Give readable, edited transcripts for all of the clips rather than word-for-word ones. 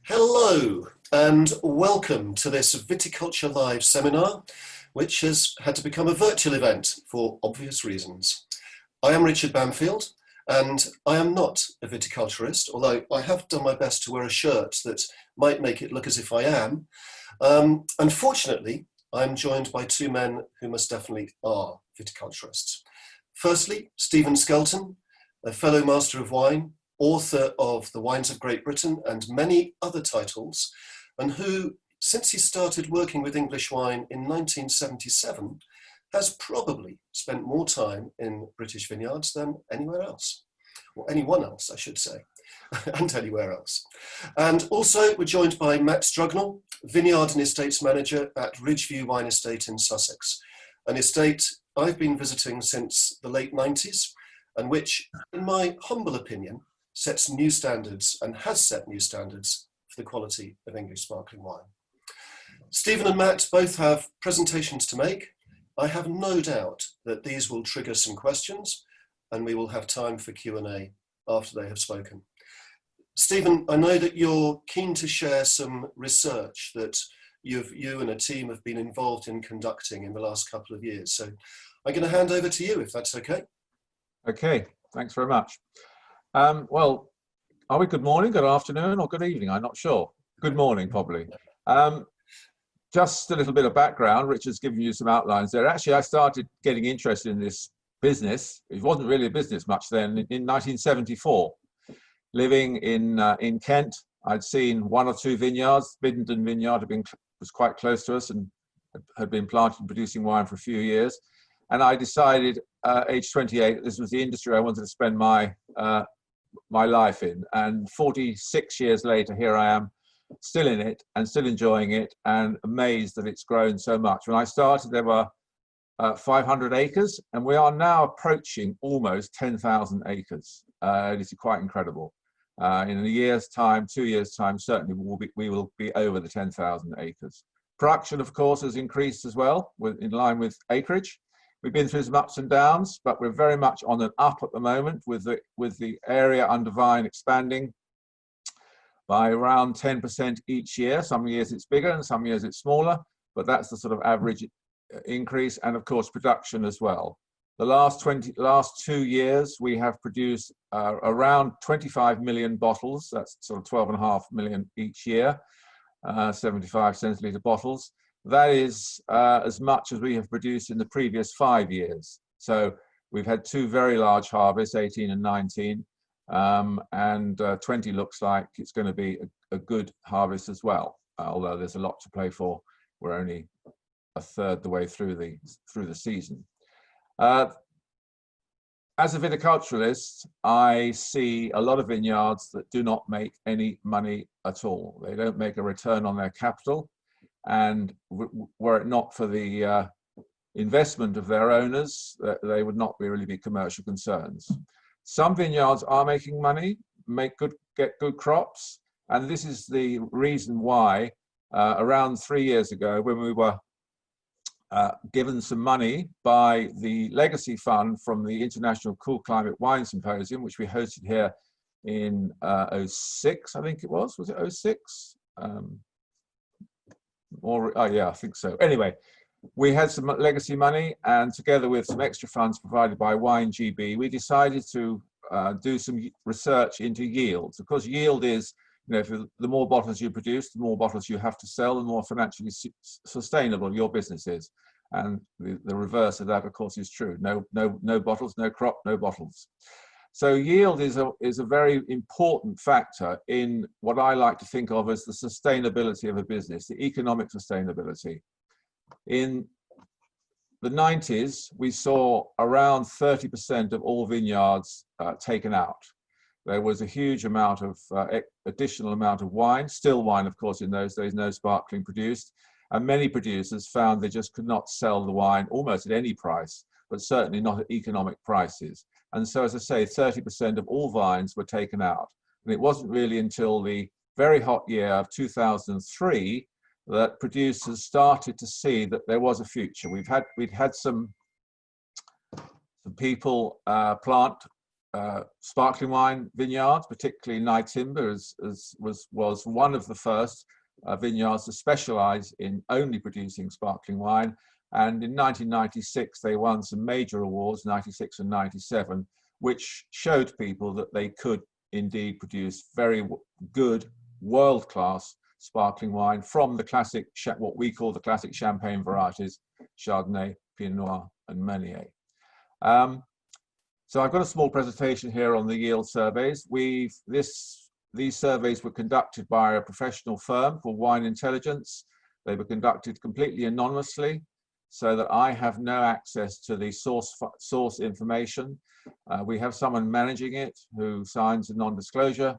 Hello and welcome to this Viticulture Live seminar, which has had to become a virtual event for obvious reasons. I am Richard Bampfield and I am not a viticulturist, although I have done my best to wear a shirt that might make it look as if I am. Unfortunately, I'm joined by two men who most definitely are viticulturists. Firstly, Stephen Skelton, a fellow master of wine, author of The Wines of Great Britain and many other titles, and who, since he started working with English wine in 1977, has probably spent more time in British vineyards than anywhere else, or anyone else, I should say, and anywhere else. And also we're joined by Matt Strugnell, Vineyard and Estates Manager at Ridgeview Wine Estate in Sussex, an estate I've been visiting since the late 90s, and which, in my humble opinion, sets new standards and has set new standards for the quality of English sparkling wine. Stephen and Matt both have presentations to make. I have no doubt that these will trigger some questions and we will have time for Q&A after they have spoken. Stephen, I know that you're keen to share some research that you and a team have been involved in conducting in the last couple of years. So I'm going to hand over to you if that's okay. Okay, thanks very much. Well, are we good morning, good afternoon, or good evening? I'm not sure. Good morning, probably. Just a little bit of background. Richard's given you some outlines there. Actually, I started getting interested in this business. It wasn't really a business much then. In 1974, living in Kent, I'd seen one or two vineyards. Biddenden Vineyard was quite close to us and had been planted and producing wine for a few years. And I decided, age 28, this was the industry I wanted to spend my life in. And 46 years later, here I am, still in it and still enjoying it and amazed that it's grown so much. When I started, there were 500 acres, and we are now approaching almost 10,000 acres. It is quite incredible. In a year's time, 2 years' time, certainly we will be over the 10,000 acres. Production, of course, has increased as well, in line with acreage. We've been through some ups and downs, but we're very much on an up at the moment with the area under vine expanding by around 10% each year. Some years it's bigger and some years it's smaller, but that's the sort of average increase, and of course production as well. The last 2 years we have produced around 25 million bottles. That's sort of 12.5 million each year, 75 centilitre bottles. That is as much as we have produced in the previous 5 years. So we've had two very large harvests, 18 and 19, and 20 looks like it's going to be a good harvest as well, although there's a lot to play for. We're only a third the way through the season. As a viticulturalist, I see a lot of vineyards that do not make any money at all. They don't make a return on their capital. And were it not for the investment of their owners, they would not really be commercial concerns. Some vineyards are making money, get good crops, and this is the reason why around 3 years ago, when we were given some money by the Legacy Fund from the International Cool Climate Wine Symposium, which we hosted here in 06, I think it was it 06? Yeah, I think so. Anyway, we had some legacy money, and together with some extra funds provided by Wine GB, we decided to do some research into yields. Of course, yield is, the more bottles you produce, the more bottles you have to sell, the more financially sustainable your business is. And the reverse of that, of course, is true. No bottles, no crop, no bottles. So yield is a very important factor in what I like to think of as the sustainability of a business, the economic sustainability. In the 90s, we saw around 30% of all vineyards taken out. There was a huge amount of additional amount of wine, still wine, of course, in those days, no sparkling produced. And many producers found they just could not sell the wine almost at any price, but certainly not at economic prices. And so, as I say, 30% of all vines were taken out. And it wasn't really until the very hot year of 2003 that producers started to see that there was a future. We'd had some people plant sparkling wine vineyards, particularly Nye Timber was one of the first vineyards to specialize in only producing sparkling wine. And in 1996, they won some major awards, 96 and 97, which showed people that they could indeed produce very good, world-class sparkling wine from the classic, what we call the classic champagne varieties, Chardonnay, Pinot Noir, and Meunier. So I've got a small presentation here on the yield surveys. These surveys were conducted by a professional firm called Wine Intelligence. They were conducted completely anonymously, so that I have no access to the source information. We have someone managing it who signs a non-disclosure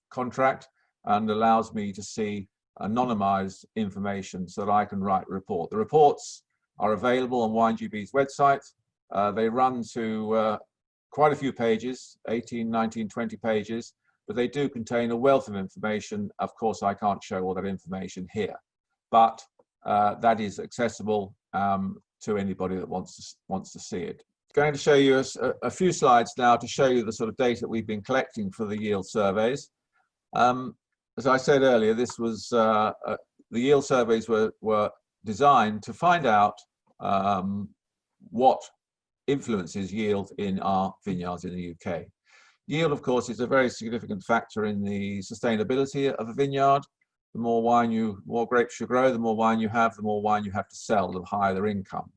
contract and allows me to see anonymized information so that I can write a report. The reports are available on WineGB's website. They run to quite a few pages, 18, 19, 20 pages, but they do contain a wealth of information. Of course, I can't show all that information here, but that is accessible to anybody that wants to see it. Going to show you a few slides now to show you the sort of data that we've been collecting for the yield surveys. As I said earlier, this was the yield surveys were designed to find out what influences yield in our vineyards in the UK. Yield, of course, is a very significant factor in the sustainability of a vineyard. The more grapes you grow, the more wine you have to sell, the higher their income.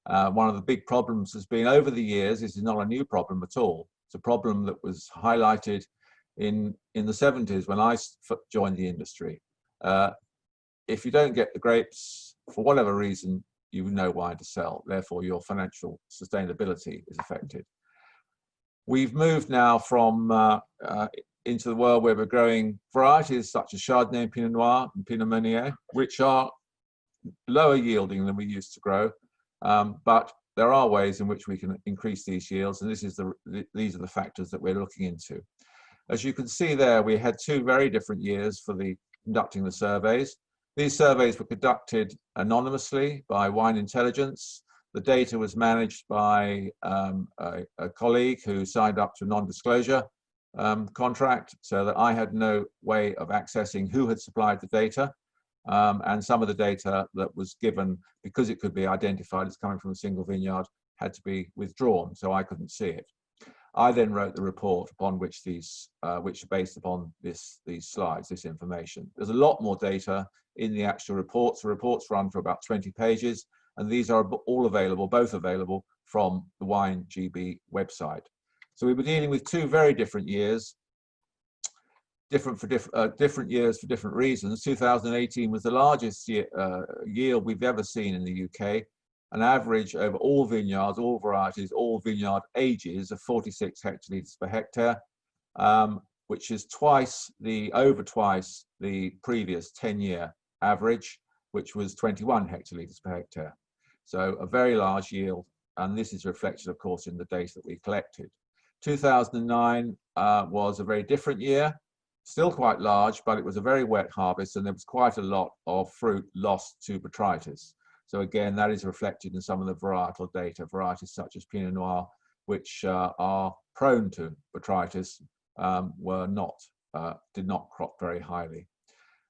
One of the big problems has been over the years, this is not a new problem at all. It's a problem that was highlighted in the 70s when I joined the industry. If you don't get the grapes, for whatever reason, you have no wine to sell. Therefore, your financial sustainability is affected. We've moved now from into the world where we're growing varieties such as Chardonnay and Pinot Noir and Pinot Meunier, which are lower yielding than we used to grow, but there are ways in which we can increase these yields, and these are the factors that we're looking into. As you can see there, we had two very different years for conducting the surveys. These surveys were conducted anonymously by Wine Intelligence. The data was managed by a colleague who signed up to a non-disclosure contract, so that I had no way of accessing who had supplied the data, and some of the data that was given, because it could be identified as coming from a single vineyard, had to be withdrawn, so I couldn't see it. I then wrote the report upon which which are based upon these slides, this information. There's a lot more data in the actual reports. The reports run for about 20 pages, and these are all available, both available from the WineGB website. So we were dealing with two very different years, different years for different reasons. 2018 was the largest yield we've ever seen in the UK, an average over all vineyards, all varieties, all vineyard ages of 46 hectolitres per hectare, which is over twice the previous 10-year average, which was 21 hectolitres per hectare. So a very large yield, and this is reflected, of course, in the data that we collected. 2009 was a very different year, still quite large, but it was a very wet harvest, and there was quite a lot of fruit lost to botrytis. So again, that is reflected in some of the varietal data. Varieties such as Pinot Noir, which are prone to botrytis, did not crop very highly.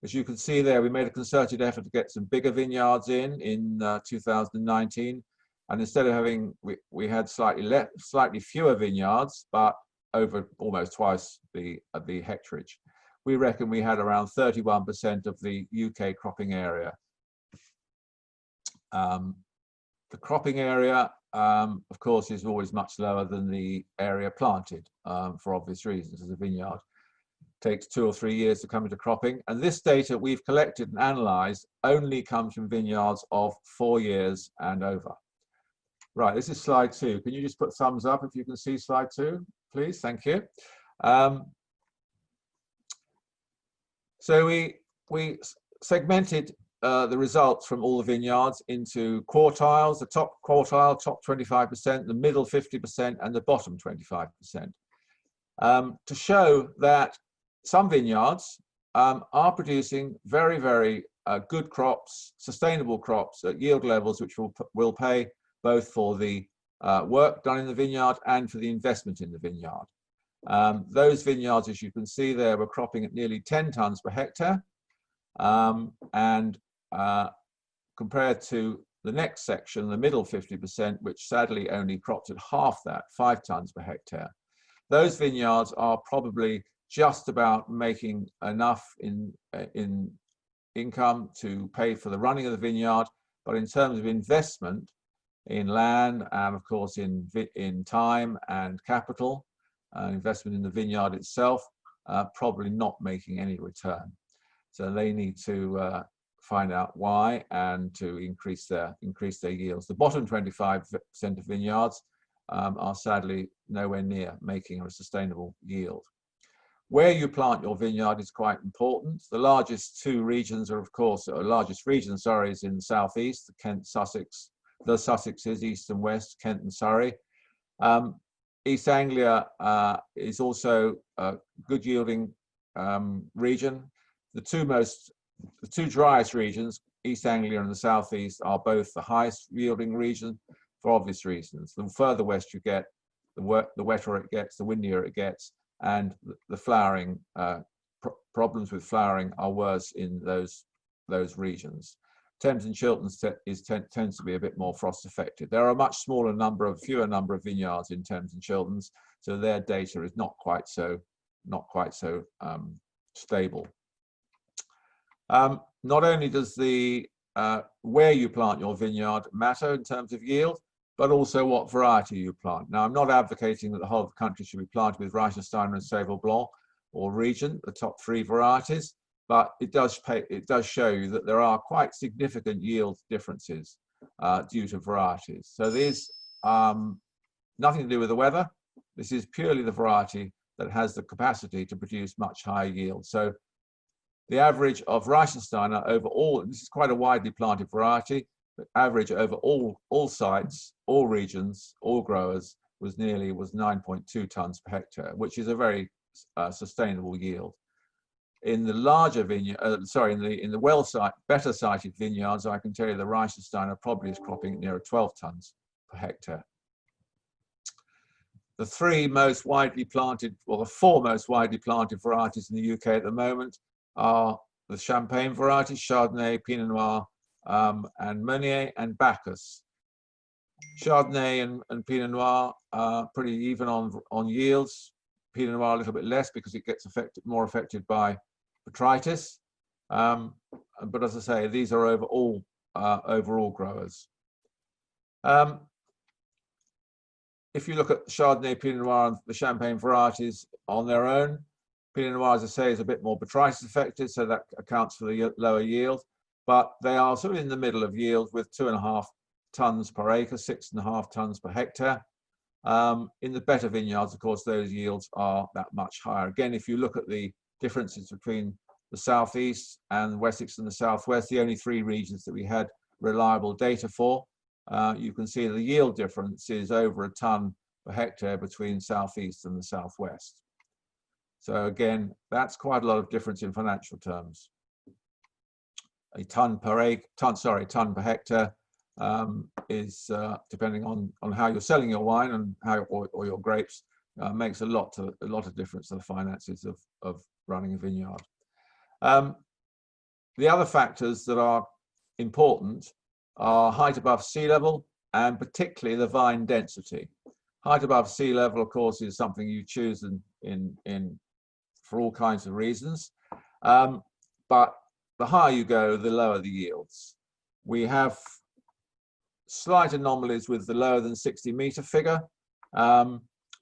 As you can see there, we made a concerted effort to get some bigger vineyards in 2019. And instead of having, we had slightly fewer vineyards, but over almost twice the hectarage. We reckon we had around 31% of the UK cropping area. The cropping area, of course, is always much lower than the area planted for obvious reasons, as a vineyard takes 2 or 3 years to come into cropping. And this data we've collected and analysed only comes from vineyards of 4 years and over. Right, this is slide 2. Can you just put thumbs up if you can see slide 2, please? Thank you. So we segmented the results from all the vineyards into quartiles, the top quartile, top 25%, the middle 50%, and the bottom 25%, to show that some vineyards are producing very, very good crops, sustainable crops at yield levels which will pay both for the work done in the vineyard and for the investment in the vineyard. Those vineyards, as you can see there, were cropping at nearly 10 tonnes per hectare, and compared to the next section, the middle 50%, which sadly only cropped at half that, 5 tonnes per hectare. Those vineyards are probably just about making enough in income to pay for the running of the vineyard, but in terms of investment in land and of course in time and capital, investment in the vineyard itself, probably not making any return. So they need to find out why and to increase their yields. The bottom 25% of vineyards are sadly nowhere near making a sustainable yield. Where you plant your vineyard is quite important. The largest two regions are, of course, largest region, sorry, is in the southeast, the Kent, Sussex, the Sussexes, east and west, Kent and Surrey. East Anglia is also a good yielding region. The two driest regions, East Anglia and the southeast, are both the highest yielding region for obvious reasons. The further west you get, the wetter it gets, the windier it gets, and the flowering problems with flowering are worse in those regions. Thames and Chiltern tends to be a bit more frost affected. There are a much fewer number of vineyards in Thames and Chiltern, so their data is not quite so stable. Not only does the where you plant your vineyard matter in terms of yield, but also what variety you plant. Now, I'm not advocating that the whole of the country should be planted with Reichensteiner and Sèvres Blanc or Regent, the top 3 varieties, but it does show you that there are quite significant yield differences due to varieties. So there's nothing to do with the weather. This is purely the variety that has the capacity to produce much higher yield. So the average of Reichensteiner over all, this is quite a widely planted variety, but average over all sites, all regions, all growers was 9.2 tonnes per hectare, which is a very sustainable yield. In the larger vineyard, in the better sited vineyards, I can tell you the Reichensteiner probably is cropping near 12 tonnes per hectare. The 4 most widely planted varieties in the UK at the moment are the Champagne varieties, Chardonnay, Pinot Noir, and Meunier and Bacchus. Chardonnay and Pinot Noir are pretty even on yields. Pinot Noir a little bit less because it gets more affected by botrytis. But as I say, these are overall growers. If you look at Chardonnay, Pinot Noir, and the Champagne varieties on their own, Pinot Noir, as I say, is a bit more botrytis affected, so that accounts for the lower yield. But they are sort of in the middle of yield with 2.5 tonnes per acre, 6.5 tonnes per hectare. In the better vineyards, of course, those yields are that much higher. Again, if you look at the differences between the southeast and Wessex and the southwest, the only 3 regions that we had reliable data for, you can see the yield difference is over 1 tonne per hectare between southeast and the southwest. So again, that's quite a lot of difference in financial terms. A tonne per hectare is depending on how you're selling your wine and or your grapes, makes a lot of difference to the finances of running a vineyard. The other factors that are important are height above sea level and particularly the vine density. Height above sea level, of course, is something you choose for all kinds of reasons, but the higher you go, the lower the yields. We have slight anomalies with the lower than 60 metre figure,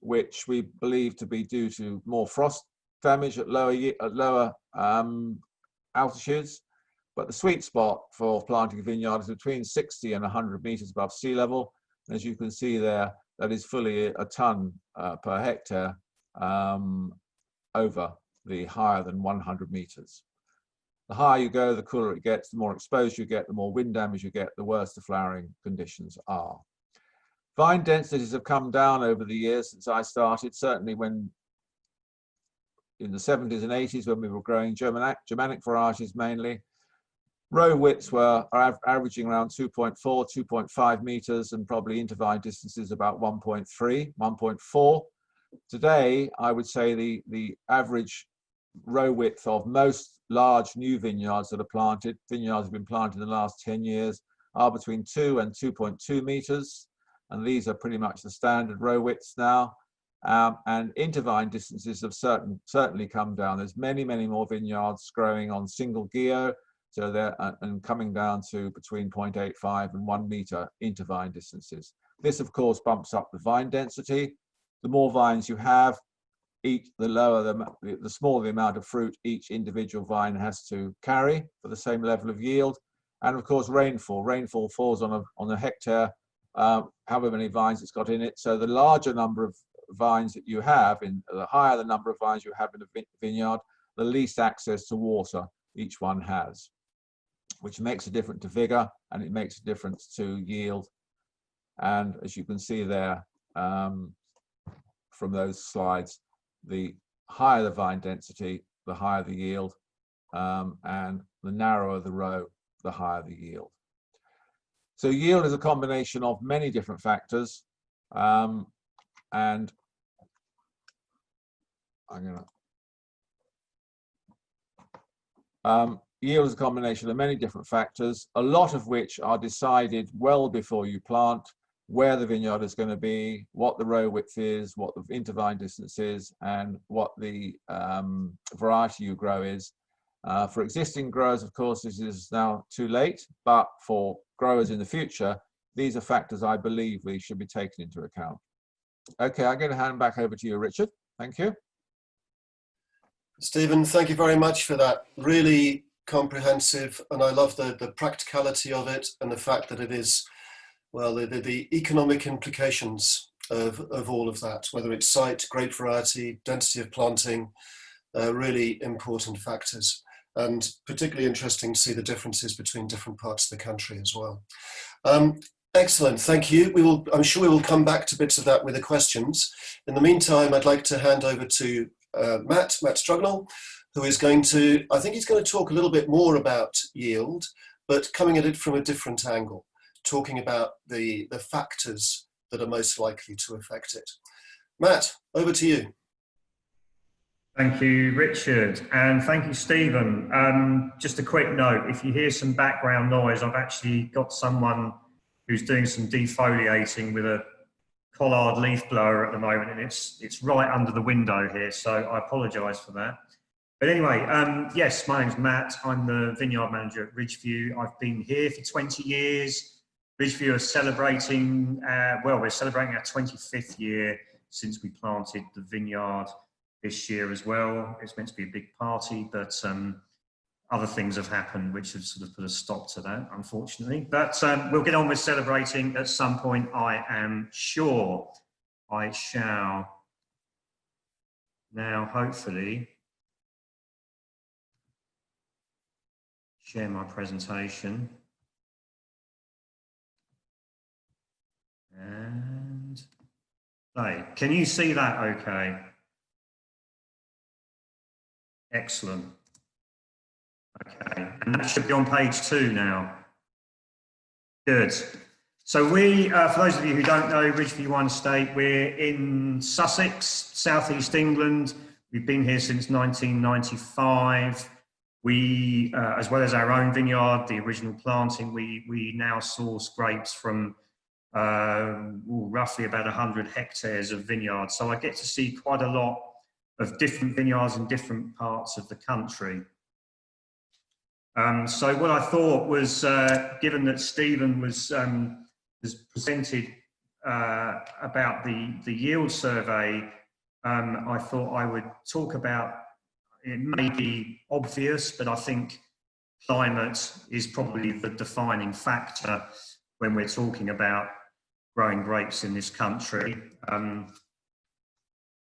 which we believe to be due to more frost damage at lower altitudes. But the sweet spot for planting a vineyard is between 60 and 100 metres above sea level. And as you can see there, that is fully 1 tonne per hectare over the higher than 100 metres. The higher you go, the cooler it gets, the more exposed you get, the more wind damage you get, the worse the flowering conditions are. Vine densities have come down over the years since I started, certainly when in the 70s and 80s when we were growing Germanic varieties mainly. Row widths are averaging around 2.4, 2.5 meters, and probably intervine distances about 1.3, 1.4. Today, I would say the average row width of most large new vineyards that are planted, vineyards have been planted in the last 10 years, are between 2 and 2.2 meters. And these are pretty much the standard row widths now. And intervine distances have certainly come down. There's many, many more vineyards growing on single geo, so they're and coming down to between 0.85 and 1 meter intervine distances. This, of course, bumps up the vine density. The more vines you have, the smaller the amount of fruit each individual vine has to carry for the same level of yield. And of course, rainfall. Rainfall falls on a hectare, however many vines it's got in it. So the larger number of vines that you have, the higher the number of vines you have in a vineyard, the least access to water each one has, which makes a difference to vigor, and it makes a difference to yield. And as you can see there from those slides, the higher the vine density, the higher the yield, and the narrower the row, the higher the yield. So yield is a combination of many different factors, and I'm gonna yield is a combination of many different factors, a lot of which are decided well before you plant, where the vineyard is going to be, what the row width is, what the intervine distance is, and what the variety you grow is. For existing growers, of course, this is now too late, but for growers in the future, these are factors I believe we should be taken into account. Okay, I'm going to hand back over to you, Richard. Thank you. Stephen, thank you very much for that. Really comprehensive, and I love the practicality of it and the fact that it is, well, the economic implications of all of that, whether it's site, grape variety, density of planting, really important factors, and particularly interesting to see the differences between different parts of the country as well. Excellent, thank you. I'm sure we will come back to bits of that with the questions. In the meantime, I'd like to hand over to Matt Strugnell, who is going to, I think he's going to talk a little bit more about yield, but coming at it from a different angle, talking about the factors that are most likely to affect it. Matt, over to you. Thank you, Richard, and thank you, Stephen. Just a quick note, if you hear some background noise, I've actually got someone who's doing some defoliating with a collard leaf blower at the moment, and it's right under the window here, so I apologise for that. But anyway, yes, my name's Matt. I'm the vineyard manager at Ridgeview. I've been here for 20 years. Ridgeview are celebrating, we're celebrating our 25th year since we planted the vineyard this year as well. It's meant to be a big party, but other things have happened which have sort of put a stop to that, unfortunately. But we'll get on with celebrating at some point, I am sure. I shall now hopefully share my presentation. And hey, can you see that okay? Excellent. Okay, and that should be on page 2 now. Good. So we, for those of you who don't know, Ridgeview Wine Estate, we're in Sussex, southeast England. We've been here since 1995. We, as well as our own vineyard, the original planting, we now source grapes from roughly about 100 hectares of vineyards. So I get to see quite a lot of different vineyards in different parts of the country. So what I thought was, given that Stephen was presented about the yield survey, I thought I would talk about, it may be obvious, but I think climate is probably the defining factor when we're talking about growing grapes in this country.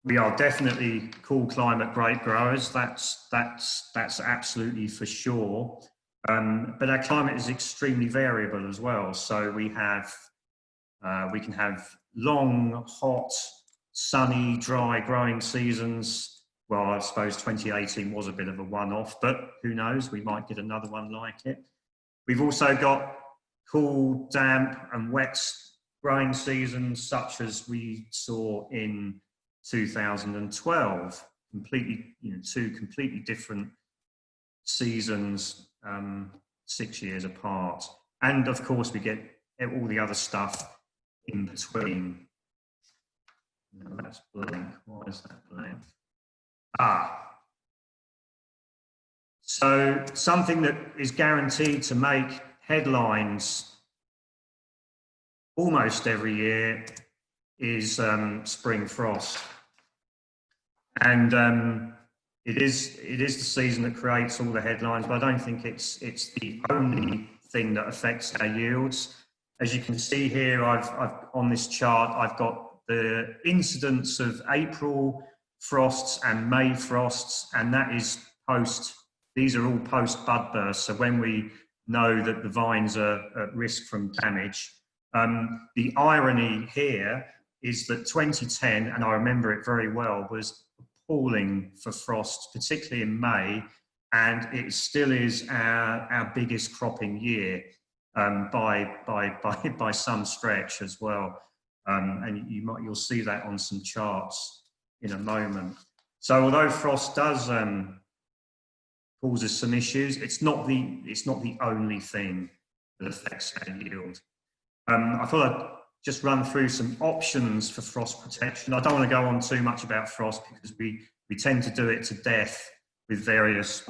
We are definitely cool climate grape growers. That's absolutely for sure. But our climate is extremely variable as well. So we can have long, hot, sunny, dry growing seasons. Well, I suppose 2018 was a bit of a one-off, but who knows? We might get another one like it. We've also got cool, damp and wet growing seasons, such as we saw in 2012. Completely, two completely different seasons, 6 years apart. And of course, we get all the other stuff in between. No, that's blank. Why is that blank? So something that is guaranteed to make headlines almost every year is spring frost. And it is the season that creates all the headlines, but I don't think it's the only thing that affects our yields. As you can see here, I've on this chart, I've got the incidence of April frosts and May frosts, and that is these are all post bud burst. So when we know that the vines are at risk from damage. The irony here is that 2010, and I remember it very well, was appalling for frost, particularly in May, and it still is our biggest cropping year by some stretch as well. And you'll see that on some charts in a moment. So although frost does causes some issues, it's not the only thing that affects our yield. I thought I'd just run through some options for frost protection. I don't want to go on too much about frost because we tend to do it to death with various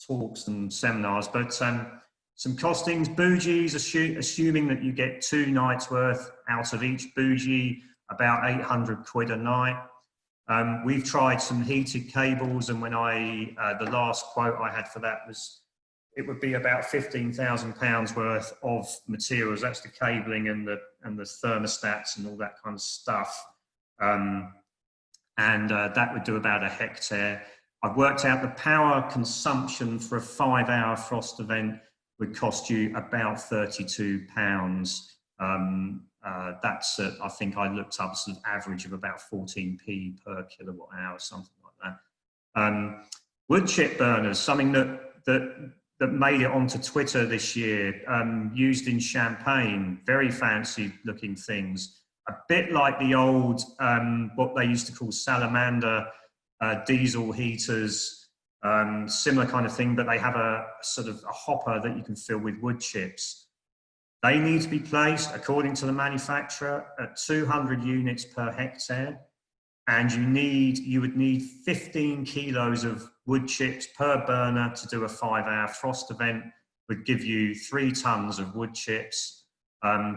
talks and seminars, but some costings, bougies, assuming that you get 2 nights worth out of each bougie, about 800 quid a night. We've tried some heated cables, and when the last quote I had for that was, it would be about £15,000 worth of materials. That's the cabling and the thermostats and all that kind of stuff. That would do about a hectare. I've worked out the power consumption for a 5-hour frost event would cost you about £32. That's I think I looked up sort of average of about 14p per kilowatt hour, something like that. Wood chip burners, something that made it onto Twitter this year, used in Champagne, very fancy looking things, a bit like the old, what they used to call salamander diesel heaters, similar kind of thing, but they have a sort of a hopper that you can fill with wood chips. They need to be placed, according to the manufacturer, at 200 units per hectare, and you would need 15 kilos of wood chips per burner to do a 5-hour frost event. Would give you 3 tons of wood chips,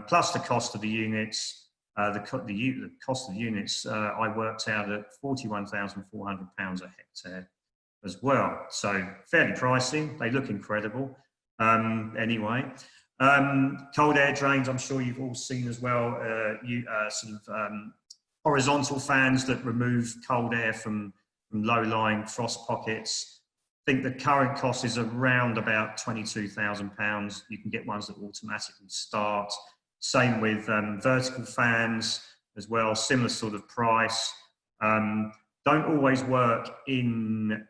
plus the cost of the units. The cost of the units I worked out at £41,400 a hectare as well. So fairly pricey. They look incredible. Anyway. Cold air drains, I'm sure you've all seen as well, horizontal fans that remove cold air from low-lying frost pockets. I think the current cost is around about £22,000. You can get ones that automatically start. Same with vertical fans as well, similar sort of price. Don't always work in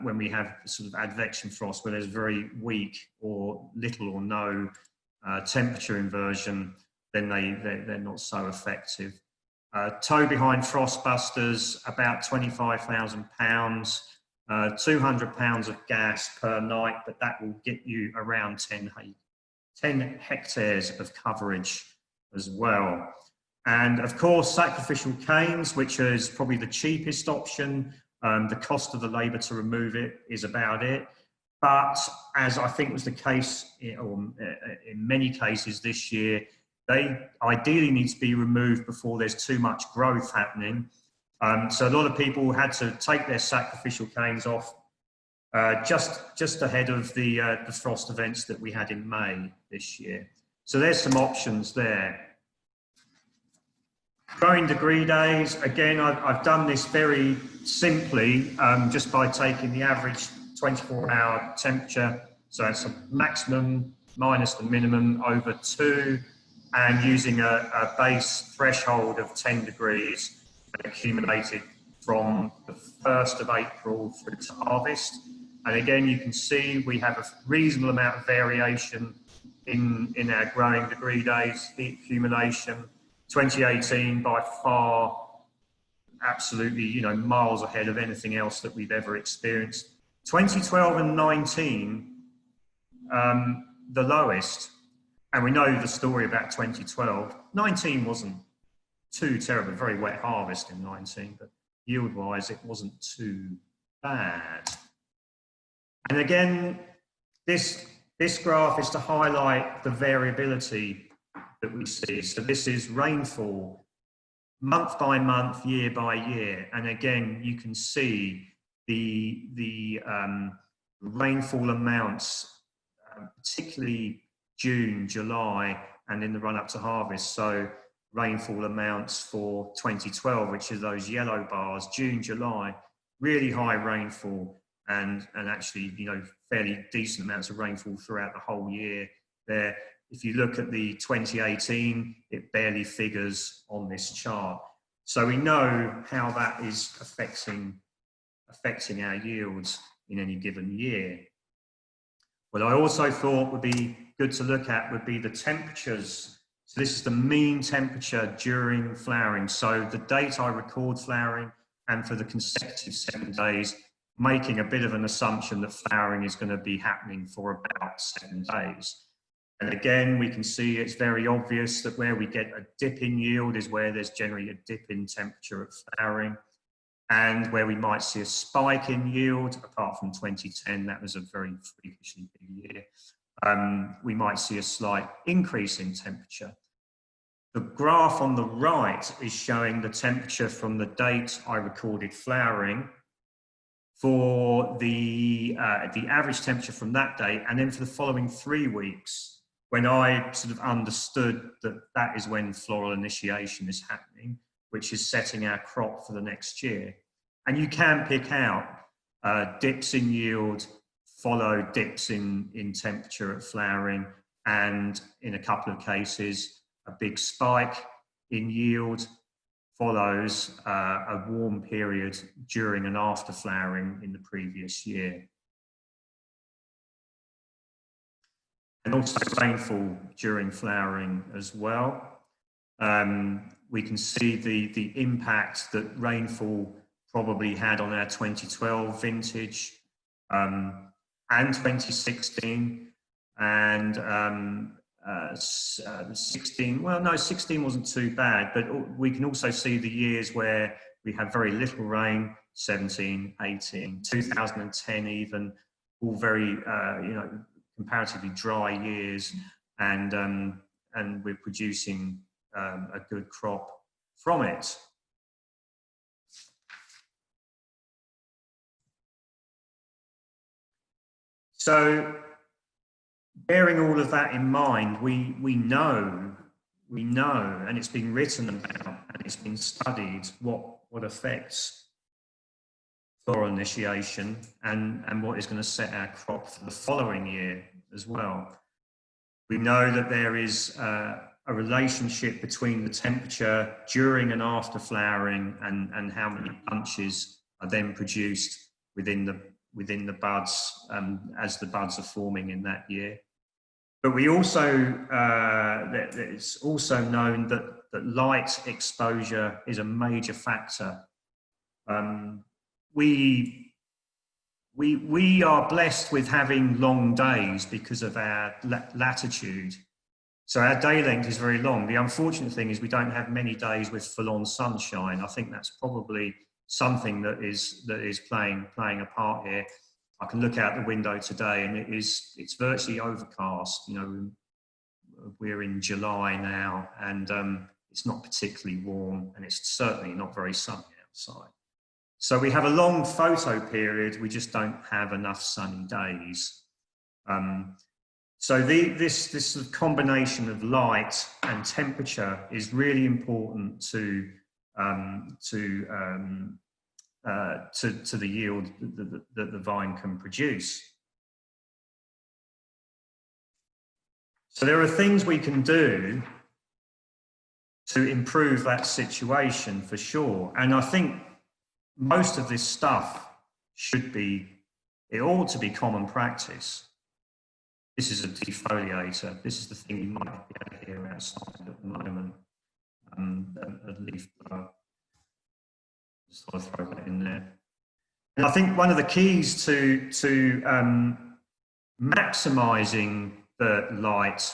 when we have sort of advection frost, where there's very weak or little or no temperature inversion, then they're not so effective. Tow behind frost busters, about £25,000, £200 of gas per night, but that will get you around 10 hectares of coverage as well. And of course, sacrificial canes, which is probably the cheapest option. The cost of the labour to remove it is about it. But as I think was the case in many cases this year, they ideally need to be removed before there's too much growth happening. So a lot of people had to take their sacrificial canes off just ahead of the frost events that we had in May this year. So there's some options there. Growing degree days, again, I've done this very simply, just by taking the average 24-hour temperature. So it's a maximum minus the minimum over 2, and using a base threshold of 10 degrees accumulated from the 1st of April through to harvest. And again, you can see we have a reasonable amount of variation in our growing degree days, heat accumulation. 2018 by far, absolutely, you know, miles ahead of anything else that we've ever experienced. 2012 and 19, the lowest. And we know the story about 2012. 19 wasn't too terrible, very wet harvest in 19, but yield-wise, it wasn't too bad. And again, this graph is to highlight the variability that we see. So this is rainfall month by month, year by year. And again, you can see the rainfall amounts, particularly June, July, and in the run up to harvest. So rainfall amounts for 2012, which are those yellow bars, June, July, really high rainfall, and actually, you know, fairly decent amounts of rainfall throughout the whole year there. If you look at the 2018, it barely figures on this chart. So we know how that is affecting our yields in any given year. What I also thought would be good to look at would be the temperatures. So this is the mean temperature during flowering. So the date I record flowering and for the consecutive 7 days, making a bit of an assumption that flowering is going to be happening for about 7 days. And again, we can see it's very obvious that where we get a dip in yield is where there's generally a dip in temperature at flowering. And where we might see a spike in yield, apart from 2010, that was a very freakishly big year, we might see a slight increase in temperature. The graph on the right is showing the temperature from the date I recorded flowering for the average temperature from that date, and then for the following 3 weeks, when I sort of understood that that is when floral initiation is happening, which is setting our crop for the next year. And you can pick out dips in yield, follow dips in temperature at flowering, and in a couple of cases, a big spike in yield follows a warm period during and after flowering in the previous year. And also rainfall during flowering as well. We can see the impact that rainfall probably had on our 2012 vintage and 2016, and 16, well, no, 16 wasn't too bad, but we can also see the years where we had very little rain, 17, 18, 2010 even, all very, you know, comparatively dry years, and we're producing a good crop from it. So, bearing all of that in mind, we know, and it's been written about and it's been studied what affects floral initiation and what is going to set our crop for the following year as well. We know that there is a relationship between the temperature during and after flowering and how many bunches are then produced within the buds as the buds are forming in that year. But we also, it's also known that light exposure is a major factor. We are blessed with having long days because of our latitude. So our day length is very long. The unfortunate thing is we don't have many days with full-on sunshine. I think that's probably something that is playing a part here. I can look out the window today and it's virtually overcast. You know, we're in July now, and it's not particularly warm, and it's certainly not very sunny outside. So we have a long photo period, we just don't have enough sunny days. So this sort of combination of light and temperature is really important to the yield that the vine can produce. So there are things we can do to improve that situation for sure. And I think most of this stuff it ought to be common practice. This is a defoliator. This is the thing you might be able to hear outside at the moment. A leaf blower. Just thought I'd throw that in there. And I think one of the keys to maximising the light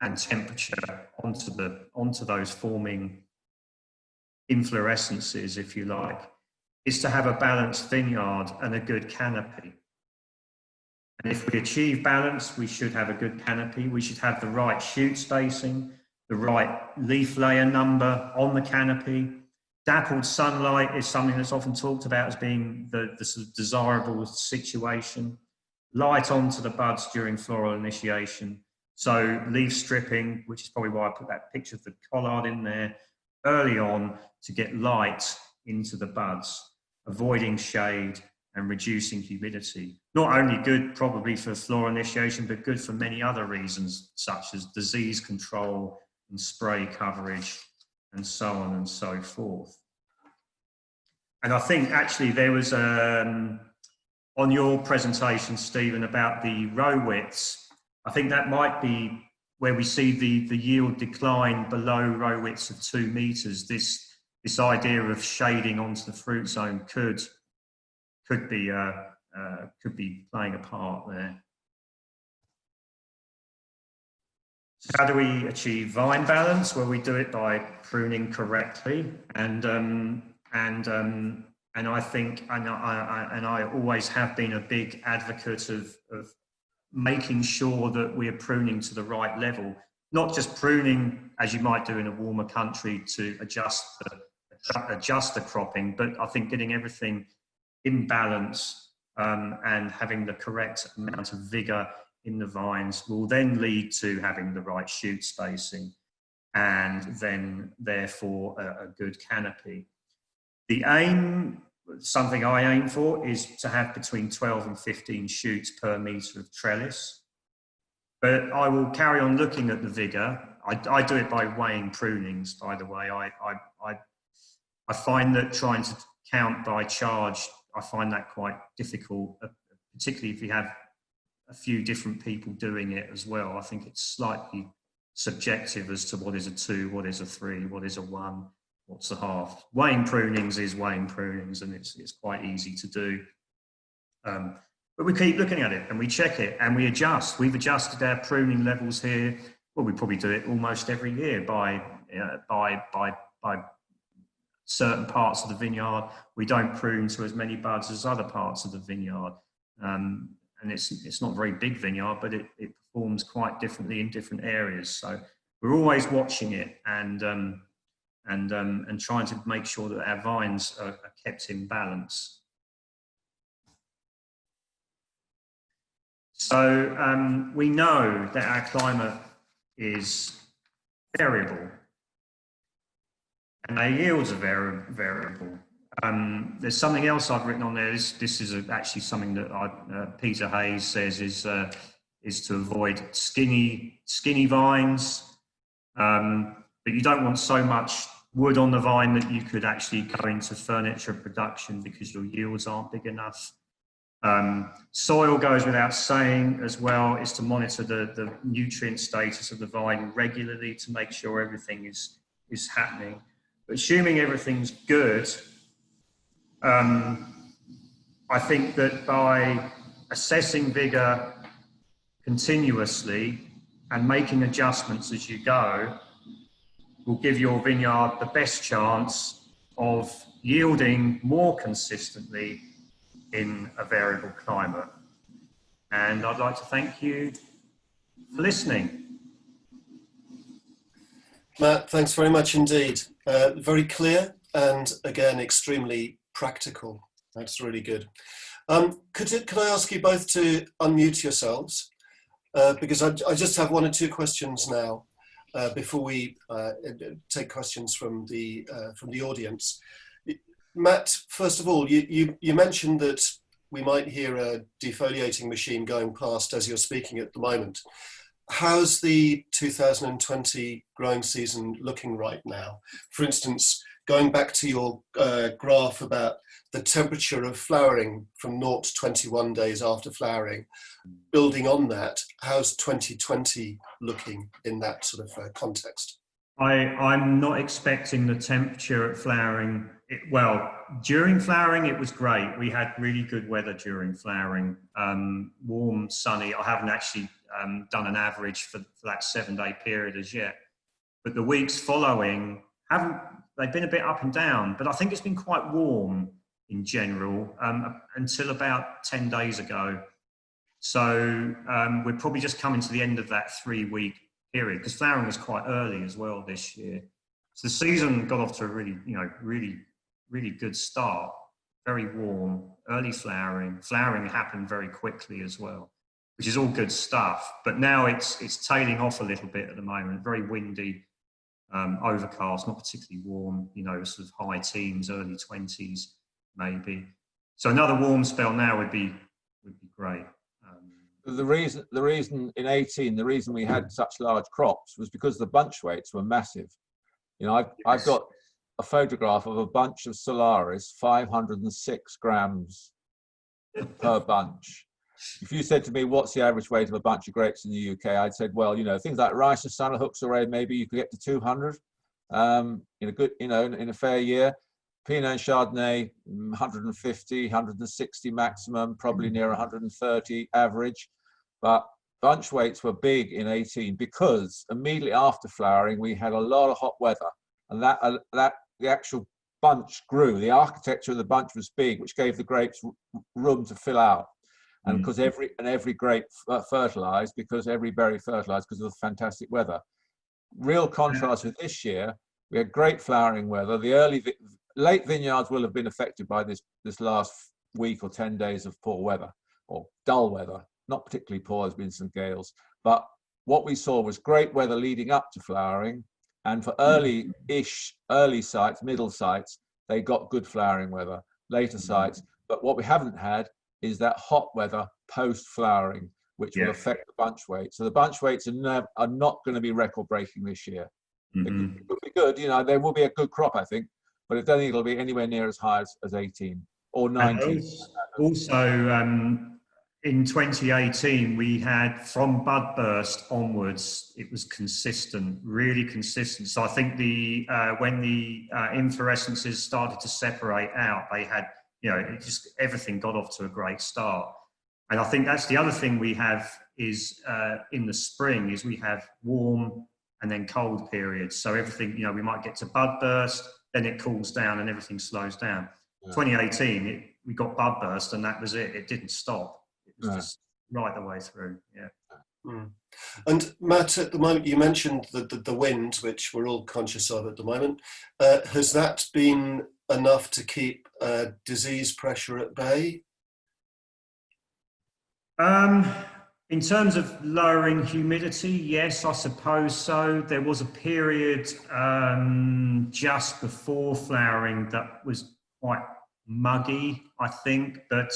and temperature onto those forming inflorescences, if you like, is to have a balanced vineyard and a good canopy. And if we achieve balance, we should have a good canopy. We should have the right shoot spacing, the right leaf layer number on the canopy. Dappled sunlight is something that's often talked about as being the sort of desirable situation. Light onto the buds during floral initiation. So leaf stripping, which is probably why I put that picture of the collard in there, early on to get light into the buds, avoiding shade and reducing humidity. Not only good probably for floral initiation, but good for many other reasons, such as disease control and spray coverage and so on and so forth. And I think actually there was, on your presentation, Stephen, about the row widths, I think that might be where we see the yield decline below row widths of 2 meters. This idea of shading onto the fruit zone could be playing a part there. So how do we achieve vine balance? Well, we do it by pruning correctly, and I think, and I always have been a big advocate of making sure that we're pruning to the right level, not just pruning as you might do in a warmer country to adjust the cropping, but I think getting everything in balance and having the correct amount of vigor in the vines will then lead to having the right shoot spacing and then therefore a good canopy. The aim, something I aim for, is to have between 12 and 15 shoots per metre of trellis. But I will carry on looking at the vigour. I do it by weighing prunings, by the way. I find that trying to count by charge, I find that quite difficult, particularly if you have a few different people doing it as well. I think it's slightly subjective as to what is a 2, what is a 3, what is a 1, what's a half. Weighing prunings is weighing prunings, and it's quite easy to do. But we keep looking at it and we check it and we adjust. We've adjusted our pruning levels here. Well, we probably do it almost every year by certain parts of the vineyard. We don't prune to as many buds as other parts of the vineyard. And it's not a very big vineyard, but it performs quite differently in different areas. So we're always watching it and trying to make sure that our vines are kept in balance. So we know that our climate is variable and our yields are variable. There's something else I've written on there. This is actually something that Peter Hayes says is to avoid skinny vines, but you don't want so much wood on the vine that you could actually go into furniture production because your yields aren't big enough. Soil goes without saying as well, is to monitor the nutrient status of the vine regularly to make sure everything is happening. But assuming everything's good, I think that by assessing vigor continuously and making adjustments as you go will give your vineyard the best chance of yielding more consistently in a variable climate. And I'd like to thank you for listening. Matt, thanks very much indeed. Very clear and again, extremely practical. That's really good. Could I ask you both to unmute yourselves? Because I just have 1 or 2 questions now before we take questions from the audience. Matt, first of all, you mentioned that we might hear a defoliating machine going past as you're speaking at the moment. How's the 2020 growing season looking right now? For instance, going back to your graph about the temperature of flowering from 0 to 21 days after flowering, building on that, how's 2020 looking in that sort of context? I'm not expecting the temperature at flowering. Well, during flowering, it was great. We had really good weather during flowering, warm, sunny. I haven't actually done an average for that 7-day period as yet. But the weeks following, they've been a bit up and down, but I think it's been quite warm in general until about 10 days ago. So we're probably just coming to the end of that 3-week period, because flowering was quite early as well this year. So the season got off to a really good start. Very warm, early flowering. Flowering happened very quickly as well, which is all good stuff. But now it's tailing off a little bit at the moment. Very windy, overcast, not particularly warm. Sort of high teens, early 20s maybe. So another warm spell now would be great. The reason in 18, the reason we had such large crops was because the bunch weights were massive. I've got a photograph of a bunch of Solaris, 506 grams per bunch. If you said to me, what's the average weight of a bunch of grapes in the UK? I'd said, well, things like rice and Sunderhooks or maybe you could get to 200 in a good, in a fair year. Pinot and Chardonnay, 150, 160 maximum, probably near 130 average. But bunch weights were big in 18 because immediately after flowering, we had a lot of hot weather, and that the actual bunch grew. The architecture of the bunch was big, which gave the grapes room to fill out. And because every grape fertilized, because every berry fertilized because of the fantastic weather. Real contrast with this year, we had great flowering weather. The late vineyards will have been affected by this last week or 10 days of poor weather or dull weather. Not particularly poor, there's been some gales. But what we saw was great weather leading up to flowering. And for early sites, middle sites, they got good flowering weather. Later sites, but what we haven't had is that hot weather post-flowering, which will affect the bunch weight. So the bunch weights are not going to be record-breaking this year. It will be good, there will be a good crop, I think, but I don't think it'll be anywhere near as high as 18 or 19. Also, in 2018, we had from bud burst onwards, it was consistent, really consistent. So I think when the inflorescences started to separate out, they had, everything got off to a great start. And I think that's the other thing we have is in the spring is we have warm and then cold periods. So everything, we might get to bud burst, then it cools down and everything slows down. Yeah. 2018, we got bud burst and that was it. It didn't stop. It was just right the way through. Yeah. Mm. And Matt, at the moment, you mentioned the wind, which we're all conscious of at the moment. Has that been enough to keep disease pressure at bay? In terms of lowering humidity, yes, I suppose so. There was a period just before flowering that was quite muggy, I think, but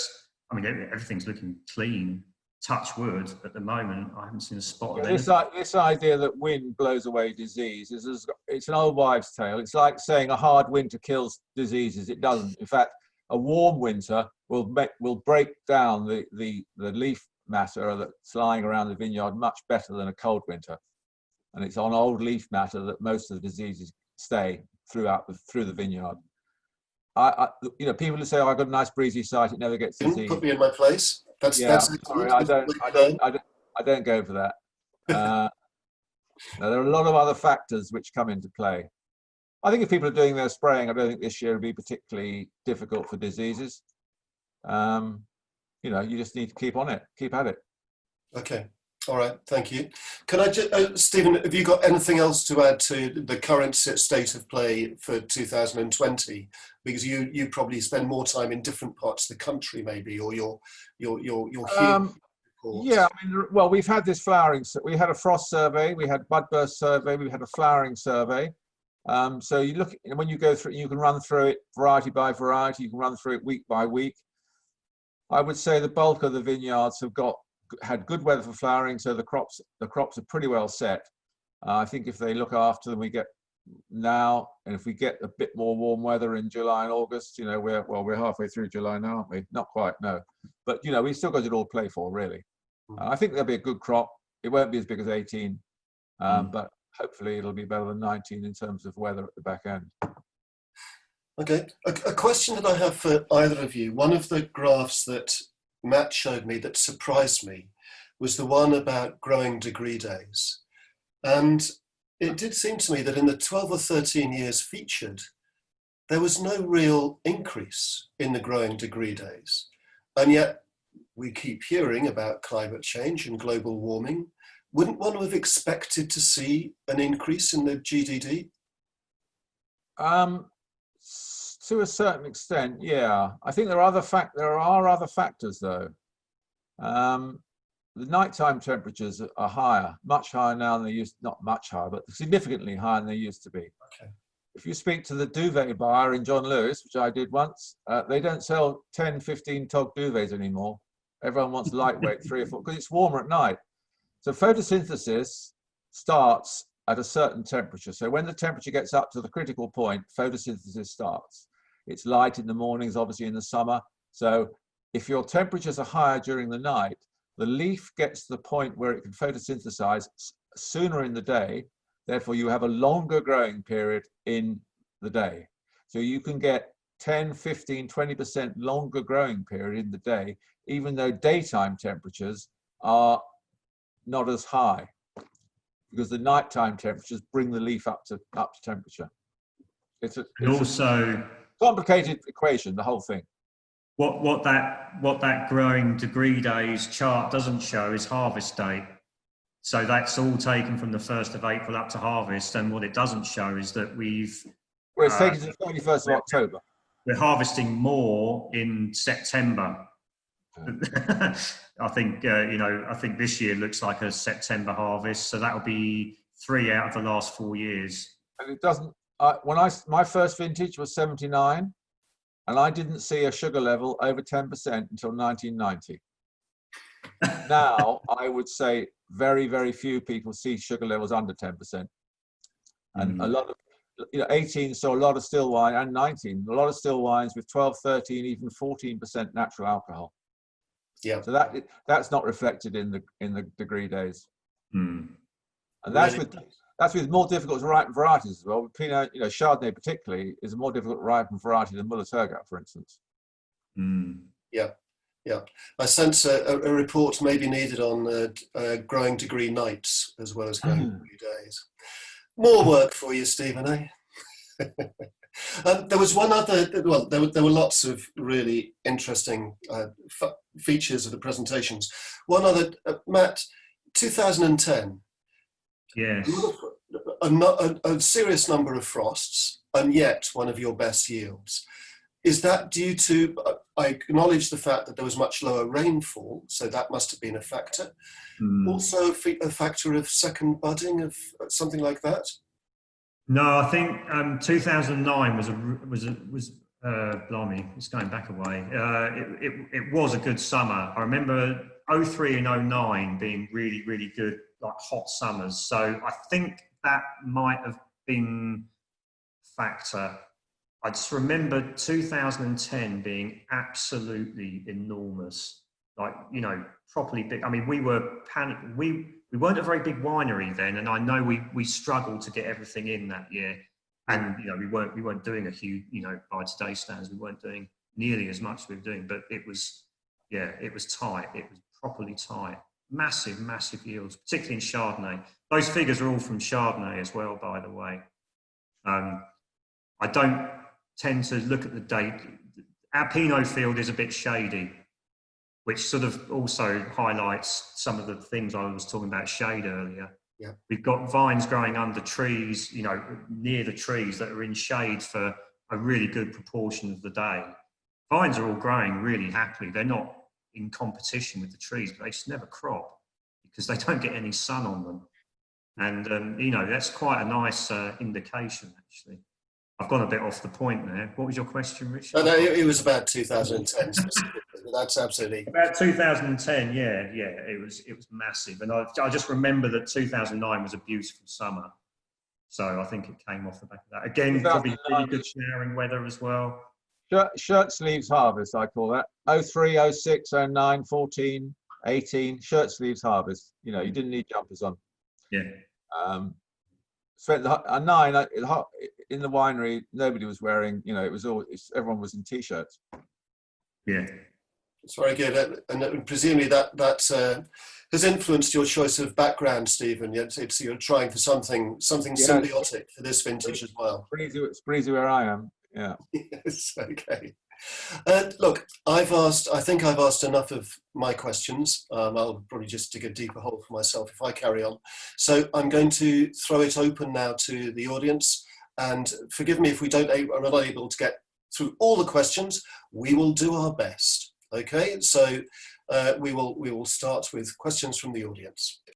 I mean, everything's looking clean. Touch wood at the moment. I haven't seen a spot of anything. This idea that wind blows away disease it's an old wives' tale. It's like saying a hard winter kills diseases. It doesn't. In fact, a warm winter will break down the leaf matter that's lying around the vineyard much better than a cold winter. And it's on old leaf matter that most of the diseases stay through the vineyard. People who say, "Oh, I've got a nice breezy site; it never gets disease." Put me in my place. Sorry, I don't go for that. Now, there are a lot of other factors which come into play. I think if people are doing their spraying, I don't think this year will be particularly difficult for diseases. You just need to keep on it, keep at it. Okay. All right. Thank you. Can I just, Stephen, have you got anything else to add to the current state of play for 2020? Because you probably spend more time in different parts of the country, maybe, or you're here. Yeah. I mean, well, we've had this flowering. We had a frost survey, we had bud burst survey, we had a flowering survey. So you look when you go through, you can run through it variety by variety. You can run through it week by week. I would say the bulk of the vineyards have had good weather for flowering, so the crops are pretty well set. I think if they look after them, we get now, and if we get a bit more warm weather in July and August, you know, we're halfway through July now, aren't we? Not quite, no. But, you know, we've still got it all to play for, really. I think there'll be a good crop. It won't be as big as 18, but hopefully it'll be better than 19 in terms of weather at the back end. Okay, a question that I have for either of you. One of the graphs that Matt showed me that surprised me was the one about growing degree days. And it did seem to me that in the 12 or 13 years featured, there was no real increase in the growing degree days. And yet we keep hearing about climate change and global warming. Wouldn't one have expected to see an increase in the GDD? To a certain extent, yeah. I think there are other factors, though. The nighttime temperatures are higher, much higher now than they used. Not much higher, but significantly higher than they used to be. Okay. If you speak to the duvet buyer in John Lewis, which I did once, they don't sell 10, 15 tog duvets anymore. Everyone wants lightweight, 3 or 4, because it's warmer at night. So photosynthesis starts at a certain temperature. So when the temperature gets up to the critical point, photosynthesis starts. It's light in the mornings, obviously in the summer. So if your temperatures are higher during the night, the leaf gets to the point where it can photosynthesize sooner in the day. Therefore, you have a longer growing period in the day. So you can get 10, 15, 20% longer growing period in the day, even though daytime temperatures are not as high, because the nighttime temperatures bring the leaf up to temperature. It's a complicated equation, the whole thing. What that growing degree days chart doesn't show is harvest date. So that's all taken from the 1st of April up to harvest. And what it doesn't show is that well, it's taken to the 21st of October. We're harvesting more in September. I think, I think this year looks like a September harvest. So that'll be 3 out of the last 4 years. And it doesn't, my first vintage was 79. And I didn't see a sugar level over 10% until 1990. Now, I would say very, very few people see sugar levels under 10%. And a lot of, 18 saw a lot of still wine, and 19, a lot of still wines with 12, 13, even 14% natural alcohol. Yeah. So that's not reflected in the degree days. And that's with more difficult to ripen varieties as well. Pinot, Chardonnay particularly, is a more difficult to ripen variety than Müller-Thurgau, for instance. Yeah. I sense a report may be needed on growing degree nights as well as growing degree days. More work for you, Stephen, eh? There was one other, well, there were lots of really interesting features of the presentations. One other, Matt, 2010. Yes. A serious number of frosts, and yet one of your best yields. Is that due to, I acknowledge the fact that there was much lower rainfall, so that must have been a factor. Also a factor of second budding, of something like that? No, I think 2009 was blimey, it's going back a way. It was a good summer. I remember 03 and 09 being really, really good, like hot summers. So I think that might have been a factor. I just remember 2010 being absolutely enormous, like, properly big. I mean, we were panicked. We weren't a very big winery then, and I know we struggled to get everything in that year. And we weren't doing a huge, by today's standards, we weren't doing nearly as much as we were doing. But it was tight. It was properly tight. Massive, massive yields, particularly in Chardonnay. Those figures are all from Chardonnay as well, by the way. I don't tend to look at the date. Our Pinot field is a bit shady, which sort of also highlights some of the things I was talking about shade earlier. Yeah. We've got vines growing under trees, near the trees that are in shade for a really good proportion of the day. Vines are all growing really happily. They're not in competition with the trees, but they just never crop because they don't get any sun on them. And, that's quite a nice indication, actually. I've gone a bit off the point there. What was your question, Richard? No, it was about 2010 specifically. That's absolutely... About 2010, yeah, it was massive. And I just remember that 2009 was a beautiful summer. So I think it came off the back of that. Again, probably really 2009. good flowering weather as well. Shirt sleeves harvest, I call that. 03, 06, 09, 14, 18, shirt sleeves harvest. You know, you didn't need jumpers on. Yeah. Spent the 9 in the winery. Nobody was wearing. You know, it was all. Everyone was in t-shirts. Yeah. It's very good, and presumably that has influenced your choice of background, Stephen. You're trying for something symbiotic for this vintage as well. It's breezy where I am. Yeah. Yes, okay. Look, I think I've asked enough of my questions. I'll probably just dig a deeper hole for myself if I carry on. So I'm going to throw it open now to the audience, and forgive me if are not able to get through all the questions. We will do our best. Okay, so we will start with questions from the audience.